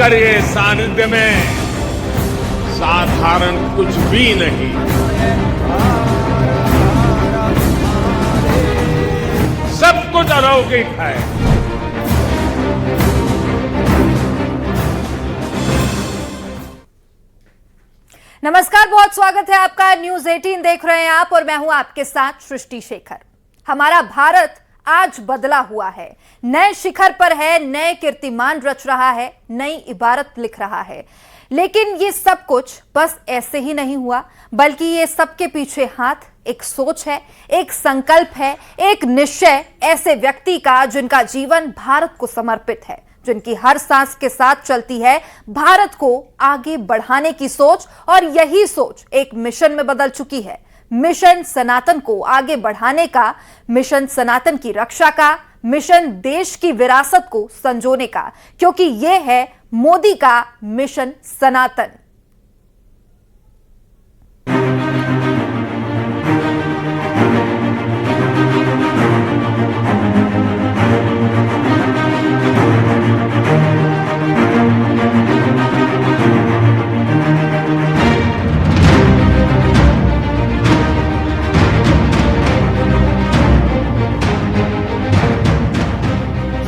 मगर ये सानिध्य में साधारण कुछ भी नहीं। सब कुछ अलौकिक है। नमस्कार, बहुत स्वागत है आपका। न्यूज 18 देख रहे हैं आप और मैं हूं आपके साथ सृष्टि शेखर। हमारा भारत आज बदला हुआ है, नए शिखर पर है, नए कीर्तिमान रच रहा है, नई इबारत लिख रहा है। लेकिन ये सब कुछ बस ऐसे ही नहीं हुआ, बल्कि ये सबके पीछे हाथ एक सोच है, एक संकल्प है, एक निश्चय ऐसे व्यक्ति का जिनका जीवन भारत को समर्पित है, जिनकी हर सांस के साथ चलती है भारत को आगे बढ़ाने की सोच। और यही सोच एक मिशन में बदल चुकी है, मिशन सनातन को आगे बढ़ाने का, मिशन सनातन की रक्षा का, मिशन देश की विरासत को संजोने का, क्योंकि यह है मोदी का मिशन सनातन।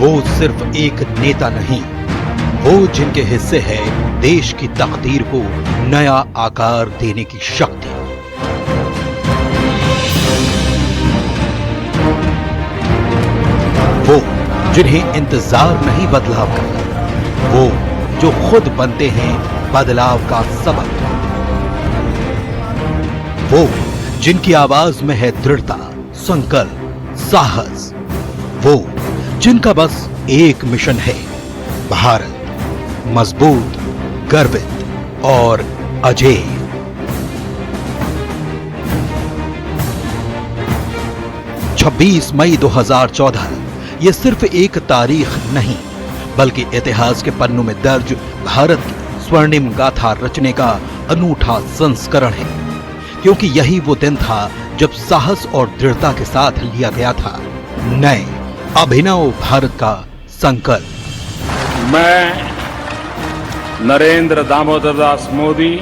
वो सिर्फ एक नेता नहीं, वो जिनके हिस्से है देश की तकदीर को नया आकार देने की शक्ति। वो जिन्हें इंतजार नहीं बदलाव का, वो जो खुद बनते हैं बदलाव का सबक। वो जिनकी आवाज में है दृढ़ता, संकल्प, साहस। वो जिनका बस एक मिशन है, भारत मजबूत, गर्वित और अजेय। छब्बीस मई 2014 ये सिर्फ एक तारीख नहीं, बल्कि इतिहास के पन्नों में दर्ज भारत की स्वर्णिम गाथा रचने का अनूठा संस्करण है। क्योंकि यही वो दिन था जब साहस और दृढ़ता के साथ लिया गया था नए अभिनव भारत का संकल्प। मैं नरेंद्र दामोदर दास मोदी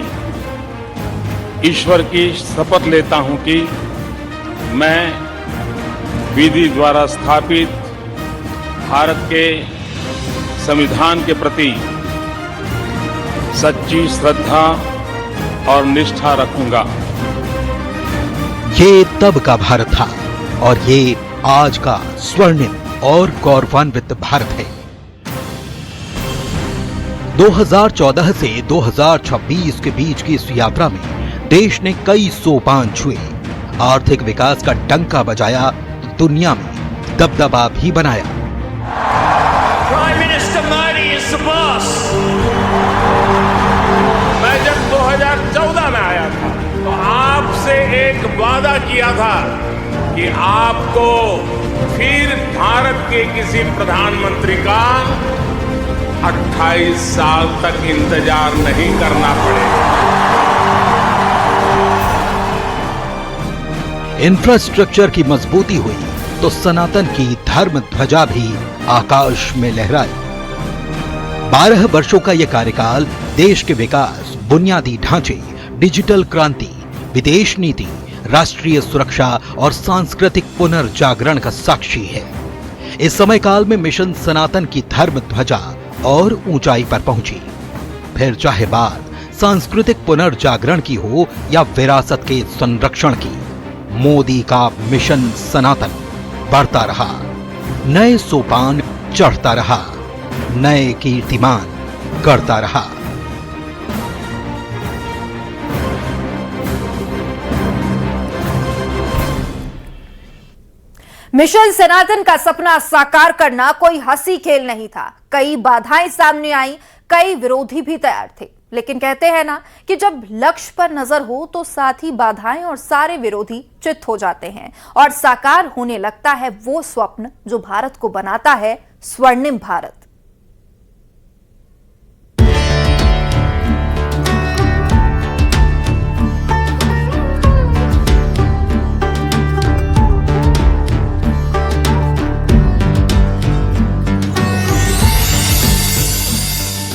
ईश्वर की शपथ लेता हूं कि मैं विधि द्वारा स्थापित भारत के संविधान के प्रति सच्ची श्रद्धा और निष्ठा रखूंगा। ये तब का भारत था और ये आज का स्वर्णिम और गौरवान्वित भारत है। 2014 से 2026 के बीच की इस यात्रा में देश ने कई सोपान छुए, आर्थिक विकास का डंका बजाया, दुनिया में दबदबा भी बनाया। Prime minister Modi is the boss. मैं जब 2014 में आया था तो आपसे एक वादा किया था कि आपको फिर भारत के किसी प्रधानमंत्री का 28 साल तक इंतजार नहीं करना पड़ेगा। इंफ्रास्ट्रक्चर की मजबूती हुई तो सनातन की धर्म ध्वजा भी आकाश में लहराई। 12 वर्षों का यह कार्यकाल देश के विकास, बुनियादी ढांचे, डिजिटल क्रांति, विदेश नीति, राष्ट्रीय सुरक्षा और सांस्कृतिक पुनर्जागरण का साक्षी है। इस समय काल में मिशन सनातन की धर्म ध्वजा और ऊंचाई पर पहुंची। फिर चाहे बात सांस्कृतिक पुनर्जागरण की हो या विरासत के संरक्षण की, मोदी का मिशन सनातन बढ़ता रहा, नए सोपान चढ़ता रहा, नए कीर्तिमान गढ़ता रहा। मिशन सनातन का सपना साकार करना कोई हंसी खेल नहीं था। कई बाधाएं सामने आई, कई विरोधी भी तैयार थे। लेकिन कहते हैं ना कि जब लक्ष्य पर नजर हो तो साथ ही बाधाएं और सारे विरोधी चित हो जाते हैं और साकार होने लगता है वो स्वप्न जो भारत को बनाता है स्वर्णिम भारत।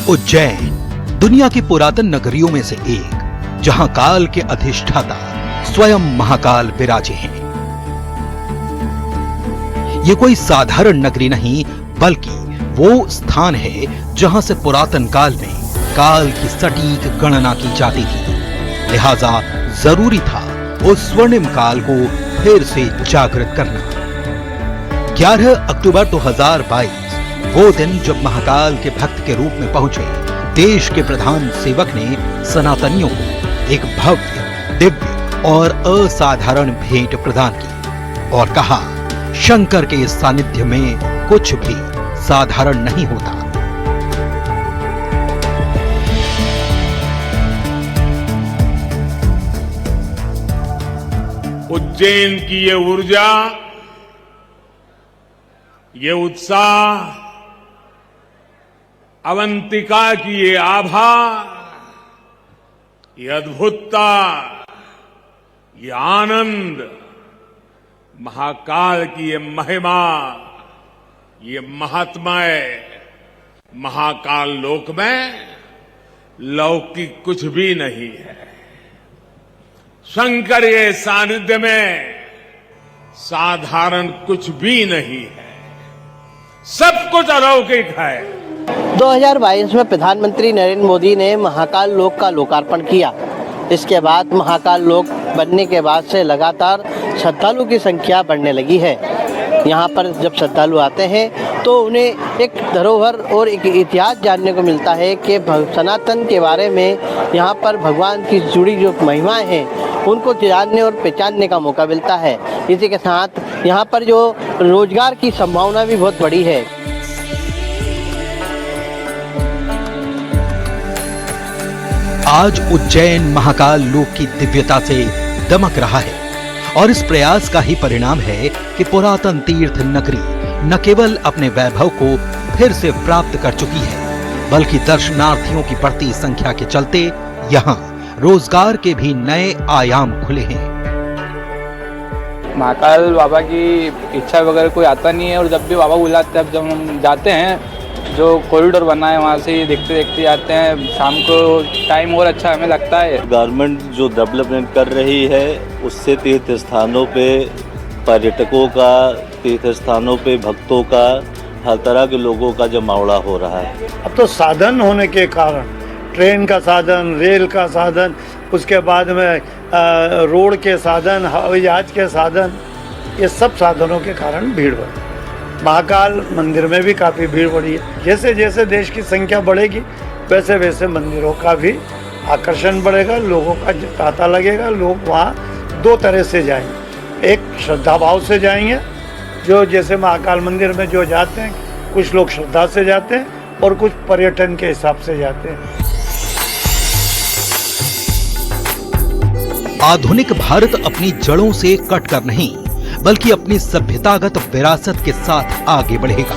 उज्जैन दुनिया की पुरातन नगरियों में से एक, जहां काल के अधिष्ठाता स्वयं महाकाल विराजे हैं। ये कोई साधारण नगरी नहीं, बल्कि वो स्थान है जहां से पुरातन काल में काल की सटीक गणना की जाती थी। लिहाजा जरूरी था उस स्वर्णिम काल को फिर से जागृत करना। 11 अक्टूबर 2022 वो दिन जब महाकाल के भक्त के रूप में पहुंचे देश के प्रधान सेवक ने सनातनियों को एक भव्य, दिव्य और असाधारण भेंट प्रदान की और कहा, शंकर के सानिध्य में कुछ भी साधारण नहीं होता। उज्जैन की ये ऊर्जा, ये उत्साह, अवंतिका की ये आभा, ये अद्भुतता, ये आनंद, महाकाल की ये महिमा, ये महात्मय, महाकाल लोक में लौकिक कुछ भी नहीं है। शंकर ये सानिध्य में साधारण कुछ भी नहीं है, सब कुछ अलौकिक है। 2022 में प्रधानमंत्री नरेंद्र मोदी ने महाकाल लोक का लोकार्पण किया। इसके बाद महाकाल लोक बनने के बाद से लगातार श्रद्धालु की संख्या बढ़ने लगी है। यहाँ पर जब श्रद्धालु आते हैं तो उन्हें एक धरोहर और एक इतिहास जानने को मिलता है कि सनातन के बारे में यहाँ पर भगवान की जुड़ी जो महिमाएं हैं उनको जानने और पहचानने का मौका मिलता है। इसी के साथ यहाँ पर जो रोजगार की संभावना भी बहुत बड़ी है। आज उज्जैन महाकाल लोक की दिव्यता से दमक रहा है और इस प्रयास का ही परिणाम है कि पुरातन तीर्थ नगरी न केवल अपने वैभव को फिर से प्राप्त कर चुकी है, बल्कि दर्शनार्थियों की बढ़ती संख्या के चलते यहाँ रोजगार के भी नए आयाम खुले हैं। महाकाल बाबा की इच्छा वगैरह कोई आता नहीं है और जब भी बाबा बुलाते हैं, जब हम जाते हैं, जो कॉरिडोर बना है वहाँ से ही देखते देखते आते हैं। शाम को टाइम और अच्छा हमें लगता है। गवर्नमेंट जो डेवलपमेंट कर रही है उससे तीर्थ स्थानों पे पर्यटकों का, तीर्थ स्थानों पे भक्तों का, हर तरह के लोगों का जमावड़ा हो रहा है। अब तो साधन होने के कारण, ट्रेन का साधन, रेल का साधन, उसके बाद में रोड के साधन, हवाई जहाज के साधन, ये सब साधनों के कारण भीड़ बढ़ी। महाकाल मंदिर में भी काफ़ी भीड़ बढ़ी है। जैसे जैसे देश की संख्या बढ़ेगी वैसे वैसे मंदिरों का भी आकर्षण बढ़ेगा, लोगों का तांता लगेगा। लोग वहाँ दो तरह से जाएंगे, एक श्रद्धा भाव से जाएंगे, जो जैसे महाकाल मंदिर में जो जाते हैं, कुछ लोग श्रद्धा से जाते हैं और कुछ पर्यटन के हिसाब से जाते हैं। आधुनिक भारत अपनी जड़ों से कटकर नहीं, बल्कि अपनी सभ्यतागत विरासत के साथ आगे बढ़ेगा।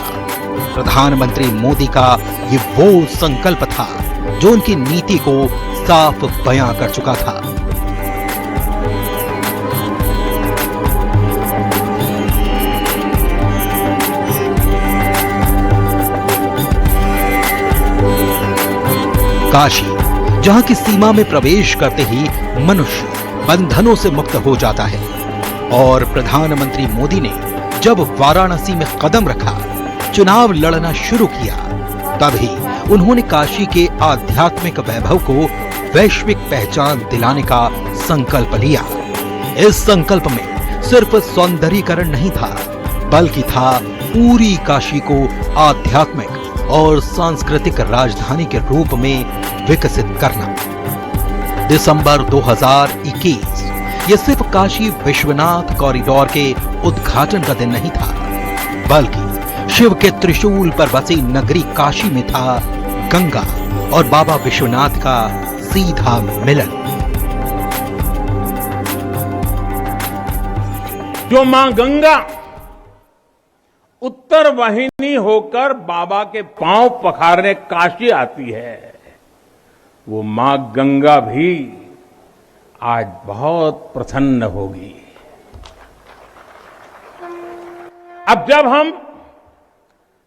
प्रधानमंत्री मोदी का ये वो संकल्प था जो उनकी नीति को साफ बयां कर चुका था। काशी, जहां की सीमा में प्रवेश करते ही मनुष्य बंधनों से मुक्त हो जाता है, और प्रधानमंत्री मोदी ने जब वाराणसी में कदम रखा, चुनाव लड़ना शुरू किया, तभी उन्होंने काशी के आध्यात्मिक वैभव को वैश्विक पहचान दिलाने का संकल्प लिया। इस संकल्प में सिर्फ सौंदर्यीकरण नहीं था, बल्कि था पूरी काशी को आध्यात्मिक और सांस्कृतिक राजधानी के रूप में विकसित करना। दिसंबर 2021 ये सिर्फ काशी विश्वनाथ कॉरिडोर के उद्घाटन का दिन नहीं था, बल्कि शिव के त्रिशूल पर बसी नगरी काशी में था गंगा और बाबा विश्वनाथ का सीधा मिलन। जो मां गंगा उत्तर वाहिनी होकर बाबा के पांव पखारने काशी आती है, वो मां गंगा भी आज बहुत प्रसन्न होगी। अब जब हम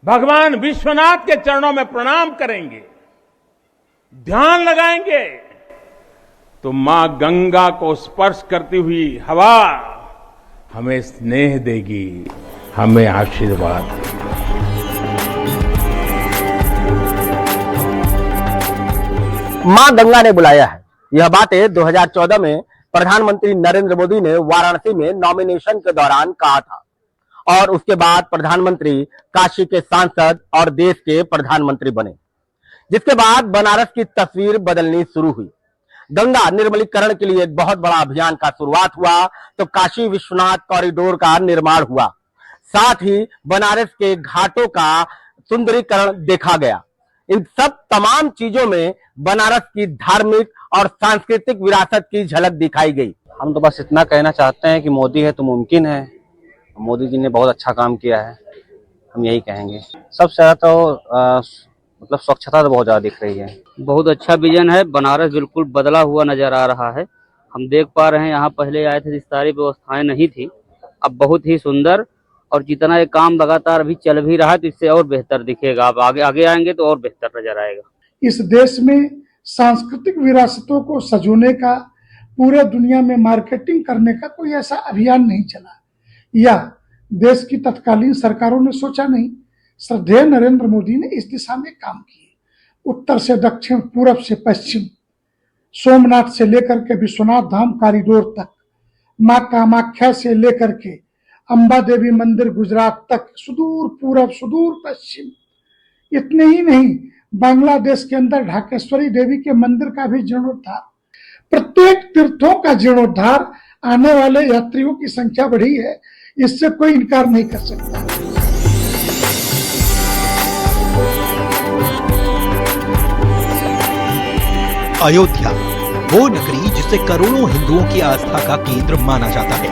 भगवान विश्वनाथ के चरणों में प्रणाम करेंगे, ध्यान लगाएंगे तो मां गंगा को स्पर्श करती हुई हवा हमें स्नेह देगी, हमें आशीर्वाद देगी। मां गंगा ने बुलाया है, यह बातें 2014 में प्रधानमंत्री नरेंद्र मोदी ने वाराणसी में नॉमिनेशन के दौरान कहा था और उसके बाद प्रधानमंत्री काशी के सांसद और देश के प्रधानमंत्री बने, जिसके बाद बनारस की तस्वीर बदलनी शुरू हुई। गंगा निर्मलीकरण के लिए एक बहुत बड़ा अभियान का शुरुआत हुआ तो काशी विश्वनाथ कॉरिडोर का निर्माण हुआ, साथ ही बनारस के घाटों का सुंदरीकरण देखा गया। इन सब तमाम चीजों में बनारस की धार्मिक और सांस्कृतिक विरासत की झलक दिखाई गई। हम तो बस इतना कहना चाहते हैं कि मोदी है तो मुमकिन है। मोदी जी ने बहुत अच्छा काम किया है, हम यही कहेंगे। सबसे ज्यादा तो मतलब स्वच्छता तो बहुत ज्यादा दिख रही है। बहुत अच्छा विजन है। बनारस बिल्कुल बदला हुआ नजर आ रहा है। हम देख पा रहे हैं, यहाँ पहले आए थे इस सारी व्यवस्थाएं नहीं थी, अब बहुत ही सुंदर, और जितना ये काम लगातार अभी चल भी रहा है तो इससे और बेहतर दिखेगा। अब आगे आएंगे तो और बेहतर नजर आएगा। इस देश में सांस्कृतिक विरासतों को सजोने का, पूरे दुनिया में मार्केटिंग करने का कोई ऐसा अभियान नहीं चला, या देश की तत्कालीन सरकारों ने सोचा नहीं। श्रद्धेय नरेंद्र मोदी ने इस दिशा में काम किए। उत्तर से दक्षिण, पूरब से पश्चिम, सोमनाथ से लेकर के विश्वनाथ धाम कॉरिडोर तक, मां कामाख्या से लेकर के अंबा देवी मंदिर गुजरात तक, सुदूर पूरब सुदूर पश्चिम। इतने ही नहीं, बांग्लादेश के अंदर ढाकेश्वरी देवी के मंदिर का भी जीर्णोद्धार। प्रत्येक तीर्थों का जीर्णोद्धार, आने वाले यात्रियों की संख्या बढ़ी है, इससे कोई इनकार नहीं कर सकता। अयोध्या, वो नगरी जिसे करोड़ों हिंदुओं की आस्था का केंद्र माना जाता है,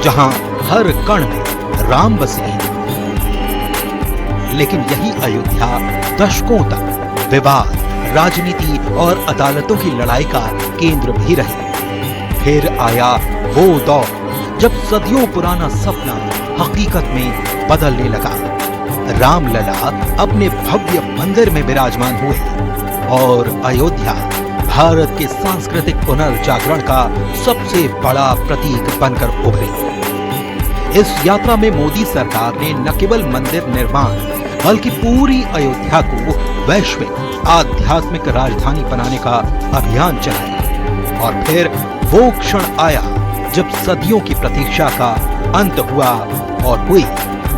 जहां हर कण में राम बसे। लेकिन यही अयोध्या दशकों तक विवाद, राजनीति और अदालतों की लड़ाई का केंद्र भी रही। फिर आया वो दौर जब सदियों पुराना सपना हकीकत में बदलने लगा। रामलला अपने भव्य मंदिर में विराजमान हुए और अयोध्या भारत के सांस्कृतिक पुनर्जागरण का सबसे बड़ा प्रतीक बनकर उभरी। इस यात्रा में मोदी सरकार ने न केवल मंदिर निर्माण बल्कि पूरी अयोध्या को वैश्विक आध्यात्मिक राजधानी बनाने का अभियान चलाया। और फिर वो क्षण आया जब सदियों की प्रतीक्षा का अंत हुआ और हुई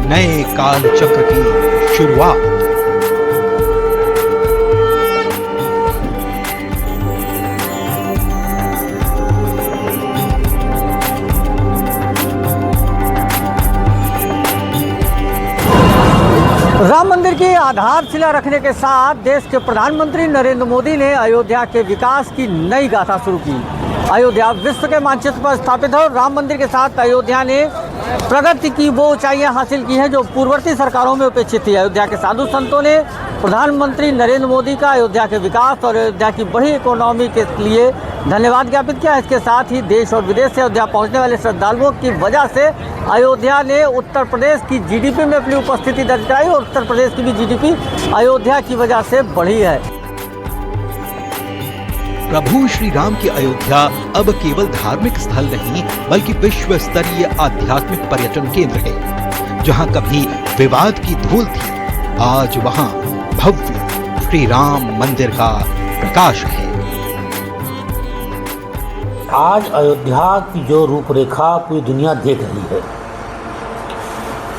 नए काल चक्र की शुरुआत। राम मंदिर की आधारशिला रखने के साथ देश के प्रधानमंत्री नरेंद्र मोदी ने अयोध्या के विकास की नई गाथा शुरू की। अयोध्या विश्व के मानचित्र पर स्थापित है और राम मंदिर के साथ अयोध्या ने प्रगति की वो ऊंचाइयां हासिल की हैं जो पूर्ववर्ती सरकारों में उपेक्षित थी। अयोध्या के साधु संतों ने प्रधानमंत्री नरेंद्र मोदी का अयोध्या के विकास और अयोध्या की बड़ी इकोनॉमी के लिए धन्यवाद ज्ञापित किया। इसके साथ ही देश और विदेश से अयोध्या पहुंचने वाले श्रद्धालुओं की वजह से अयोध्या ने उत्तर प्रदेश की जीडीपी में अपनी उपस्थिति दर्ज कराई और उत्तर प्रदेश की भी जीडीपी अयोध्या की वजह से बढ़ी है। प्रभु श्री राम की अयोध्या अब केवल धार्मिक स्थल नहीं बल्कि विश्व स्तरीय आध्यात्मिक पर्यटन केंद्र है। जहां कभी विवाद की धूल थी, आज वहां भव्य श्री राम मंदिर का प्रकाश है। आज अयोध्या की जो रूपरेखा पूरी दुनिया देख रही है,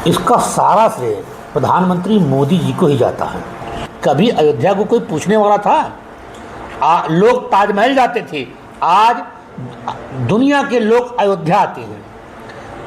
इसका सारा श्रेय प्रधानमंत्री मोदी जी को ही जाता है। कभी अयोध्या को कोई पूछने वाला था? लोग ताजमहल जाते थे, आज दुनिया के लोग अयोध्या आते हैं।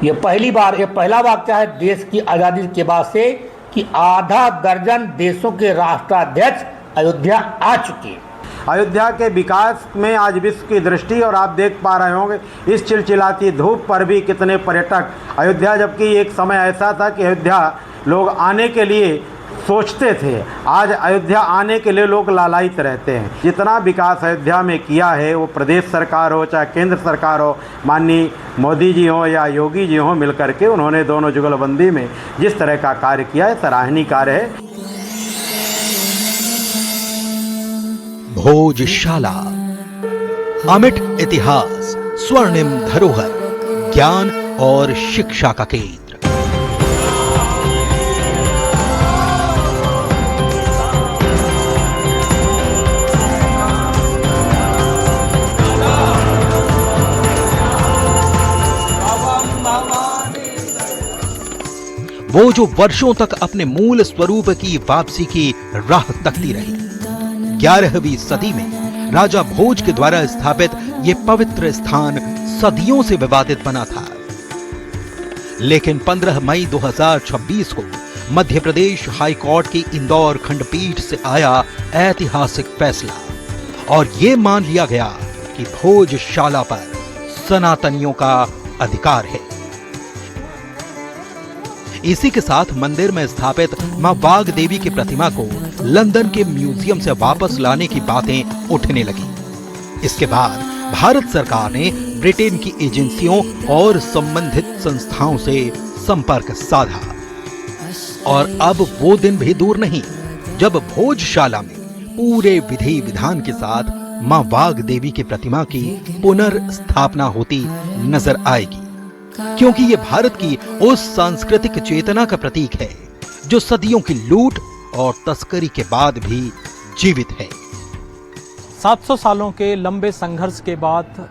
ये पहला वाकया है देश की आज़ादी के बाद से कि आधा दर्जन देशों के राष्ट्राध्यक्ष अयोध्या आ चुके हैं। अयोध्या के विकास में आज विश्व की दृष्टि, और आप देख पा रहे होंगे इस चिलचिलाती धूप पर भी कितने पर्यटक अयोध्या, जबकि एक समय ऐसा था कि अयोध्या लोग आने के लिए सोचते थे, आज अयोध्या आने के लिए लोग लालायित रहते हैं। जितना विकास अयोध्या में किया है, वो प्रदेश सरकार हो चाहे केंद्र सरकार हो, माननीय मोदी जी हो या योगी जी हो, मिलकर के उन्होंने दोनों जुगलबंदी में जिस तरह का कार्य किया है, सराहनीय कार्य है। भोजशाला, अमिट इतिहास, स्वर्णिम धरोहर, ज्ञान और शिक्षा का केंद्र। वो जो वर्षों तक अपने मूल स्वरूप की वापसी की राह तकती रही। 11वीं सदी में राजा भोज के द्वारा स्थापित ये पवित्र स्थान सदियों से विवादित बना था, लेकिन 15 मई 2026 को मध्य प्रदेश हाई कोर्ट की इंदौर खंडपीठ से आया ऐतिहासिक फैसला और ये मान लिया गया कि भोजशाला पर सनातनियों का अधिकार है। इसी के साथ मंदिर में स्थापित मां वाघ देवी की प्रतिमा को लंदन के म्यूजियम से वापस लाने की बातें उठने लगी। इसके बाद भारत सरकार ने ब्रिटेन की एजेंसियों और संबंधित संस्थाओं से संपर्क साधा और अब वो दिन भी दूर नहीं जब भोजशाला में पूरे विधि विधान के साथ मां वाघ देवी की प्रतिमा की पुनर्स्थापना होती नजर आएगी, क्योंकि ये भारत की उस सांस्कृतिक चेतना का प्रतीक है जो सदियों की लूट और तस्करी के बाद भी जीवित है। 700 सालों के लंबे संघर्ष के बाद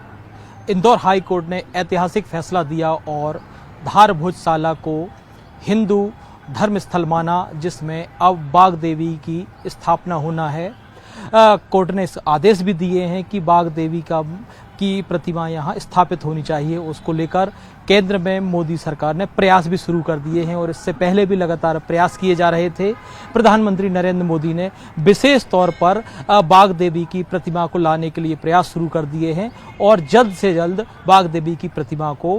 इंदौर हाई कोर्ट ने ऐतिहासिक फैसला दिया और धार भोजशाला को हिंदू धर्म स्थल माना, जिसमें अब बाघ देवी की स्थापना होना है। कोर्ट ने इस आदेश भी दिए हैं कि बाघ देवी की प्रतिमा यहाँ स्थापित होनी चाहिए। उसको लेकर केंद्र में मोदी सरकार ने प्रयास भी शुरू कर दिए हैं और इससे पहले भी लगातार प्रयास किए जा रहे थे। प्रधानमंत्री नरेंद्र मोदी ने विशेष तौर पर बाघ देवी की प्रतिमा को लाने के लिए प्रयास शुरू कर दिए हैं और जल्द से जल्द बाघ देवी की प्रतिमा को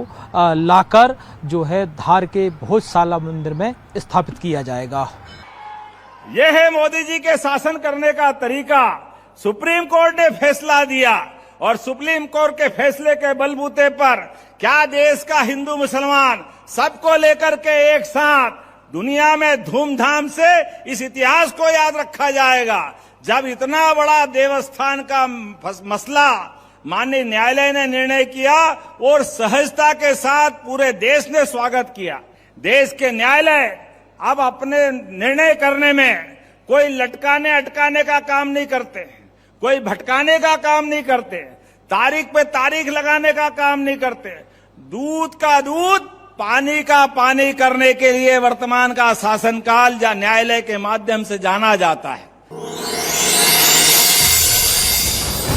लाकर जो है धार के भोजशाला मंदिर में स्थापित किया जाएगा। यह है मोदी जी के शासन करने का तरीका। सुप्रीम कोर्ट ने फैसला दिया और सुप्रीम कोर्ट के फैसले के बलबूते पर क्या देश का हिंदू मुसलमान सबको लेकर के एक साथ दुनिया में धूमधाम से इस इतिहास को याद रखा जाएगा। जब इतना बड़ा देवस्थान का मसला माननीय न्यायालय ने निर्णय किया और सहजता के साथ पूरे देश ने स्वागत किया। देश के न्यायालय अब अपने निर्णय करने में कोई लटकाने अटकाने का काम नहीं करते, कोई भटकाने का काम नहीं करते, तारीख पे तारीख लगाने का काम नहीं करते। दूध का दूध, पानी का पानी करने के लिए वर्तमान का शासनकाल या न्यायालय के माध्यम से जाना जाता है।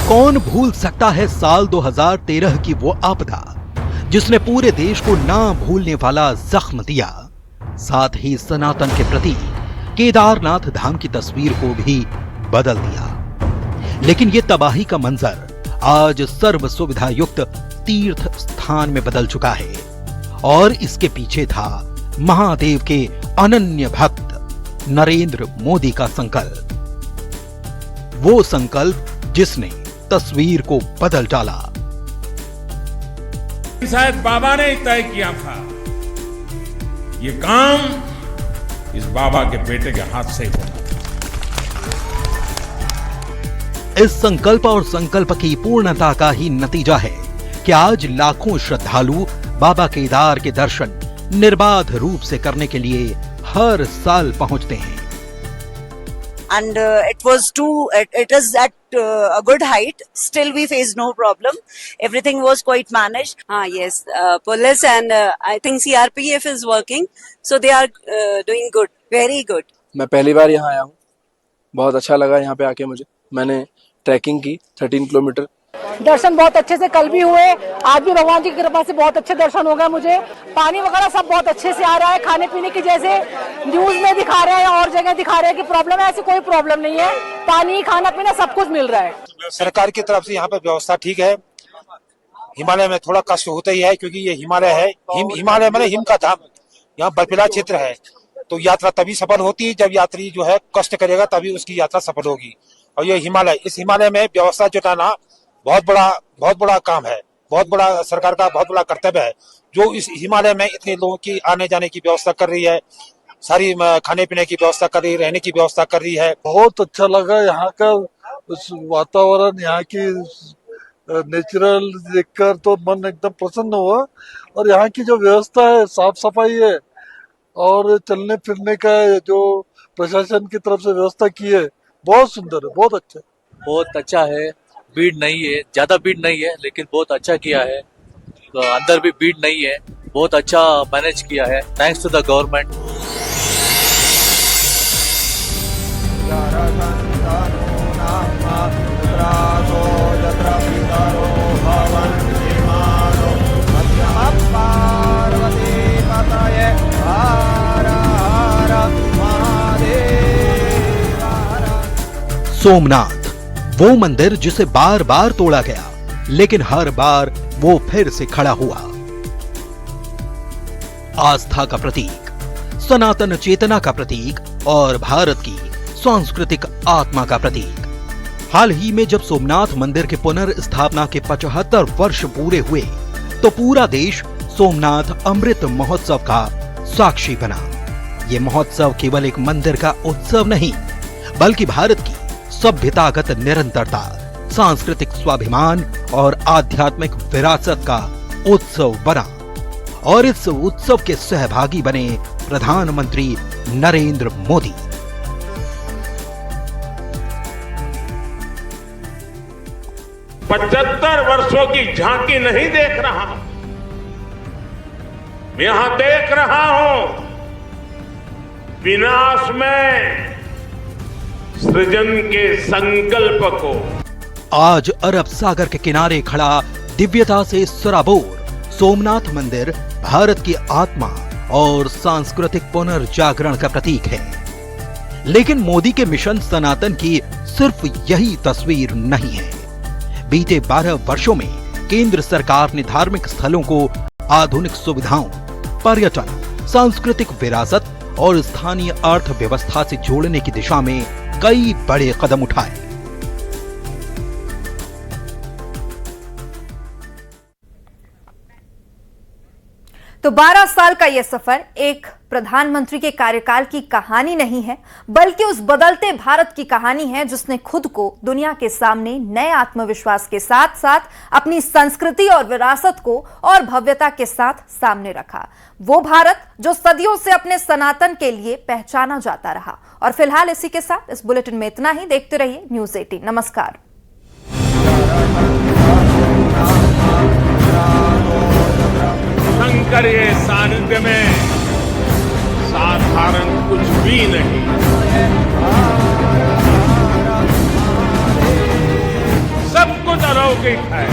कौन भूल सकता है साल 2013 की वो आपदा जिसने पूरे देश को ना भूलने वाला जख्म दिया, साथ ही सनातन के प्रति केदारनाथ धाम की तस्वीर को भी बदल दिया। लेकिन ये तबाही का मंजर आज सर्व सुविधा युक्त तीर्थ स्थान में बदल चुका है और इसके पीछे था महादेव के अनन्य भक्त नरेंद्र मोदी का संकल्प, वो संकल्प जिसने तस्वीर को बदल डाला। शायद बाबा ने तय किया था ये काम इस बाबा के बेटे के हाथ से होना। इस संकल्प और संकल्प की पूर्णता का ही नतीजा है कि आज लाखों श्रद्धालु बाबा केदार के दर्शन निर्बाध रूप से करने के लिए हर साल पहुंचते हैं। And it is at a good height. Still we faced no problem. Everything was quite managed. Yes, police and I think CRPF is working. So they are doing good. Very good. मैं पहली बार यहाँ आया हूँ, बहुत अच्छा लगा यहाँ पे आके मुझे। मैंने ट्रैकिंग की 13 किलोमीटर। दर्शन बहुत अच्छे से कल भी हुए, आज भी भगवान जी की कृपा से बहुत अच्छे दर्शन हो गए मुझे। पानी वगैरह सब बहुत अच्छे से आ रहा है। खाने पीने की जैसे न्यूज में दिखा रहे हैं और जगह दिखा रहे हैं कि प्रॉब्लम है, ऐसी कोई प्रॉब्लम नहीं है। पानी खाना पीना सब कुछ मिल रहा है। सरकार की तरफ से यहाँ पे व्यवस्था ठीक है। हिमालय में थोड़ा कष्ट होता ही है क्योंकि ये हिमालय है, हिमालय मतलब हिम का धाम, यहाँ बर्फीला क्षेत्र है, तो यात्रा तभी सफल होती है जब यात्री जो है कष्ट करेगा तभी उसकी यात्रा सफल होगी। और ये हिमालय, इस हिमालय में व्यवस्था जुटाना बहुत बड़ा काम है, बहुत बड़ा सरकार का बहुत बड़ा कर्तव्य है जो इस हिमालय में इतने लोगों की आने जाने की व्यवस्था कर रही है, सारी खाने पीने की व्यवस्था कर रही है, रहने की व्यवस्था कर रही है। बहुत अच्छा लगा यहाँ का उस वातावरण, यहाँ की नेचुरल देखकर तो मन एकदम प्रसन्न हुआ। और यहाँ की जो व्यवस्था है, साफ सफाई है और चलने फिरने का जो प्रशासन की तरफ से व्यवस्था की है, बहुत सुंदर है, बहुत अच्छा। बहुत अच्छा है, भीड़ नहीं है, ज्यादा भीड़ नहीं है, लेकिन बहुत अच्छा किया है। तो अंदर भी भीड़ नहीं है, बहुत अच्छा मैनेज किया है, thanks to the government. Somnath, वो मंदिर जिसे बार बार तोड़ा गया, लेकिन हर बार वो फिर से खड़ा हुआ। आस्था का प्रतीक, सनातन चेतना का प्रतीक और भारत की सांस्कृतिक आत्मा का प्रतीक। हाल ही में जब सोमनाथ मंदिर के पुनर्स्थापना के 75 वर्ष पूरे हुए, तो पूरा देश सोमनाथ अमृत महोत्सव का साक्षी बना। ये महोत्सव केवल एक मंदिर का उत्सव नहीं, बल्कि भारत की सभ्यतागत निरंतरता, सांस्कृतिक स्वाभिमान और आध्यात्मिक विरासत का उत्सव बना। और इस उत्सव के सहभागी बने प्रधानमंत्री नरेंद्र मोदी। पचहत्तर वर्षों की झांकी नहीं देख रहा, मैं यहां देख रहा हूं विनाश में सृजन के संकल्प को। आज अरब सागर के किनारे खड़ा दिव्यता से सराबोर सोमनाथ मंदिर भारत की आत्मा और सांस्कृतिक पुनर्जागरण का प्रतीक है। लेकिन मोदी के मिशन सनातन की सिर्फ यही तस्वीर नहीं है। बीते 12 वर्षों में केंद्र सरकार ने धार्मिक स्थलों को आधुनिक सुविधाओं, पर्यटन, सांस्कृतिक विरासत और स्थानीय अर्थव्यवस्था से जोड़ने की दिशा में कई बड़े कदम उठाए। तो 12 साल का यह सफर एक प्रधानमंत्री के कार्यकाल की कहानी नहीं है, बल्कि उस बदलते भारत की कहानी है जिसने खुद को दुनिया के सामने नए आत्मविश्वास के साथ साथ अपनी संस्कृति और विरासत को और भव्यता के साथ सामने रखा। वो भारत जो सदियों से अपने सनातन के लिए पहचाना जाता रहा। और फिलहाल इसी के साथ इस बुलेटिन में इतना ही। देखते रहिए न्यूज़ 18। नमस्कार। शंकर ये सानिध्य में साधारण कुछ भी नहीं, सब कुछ अलौकिक है।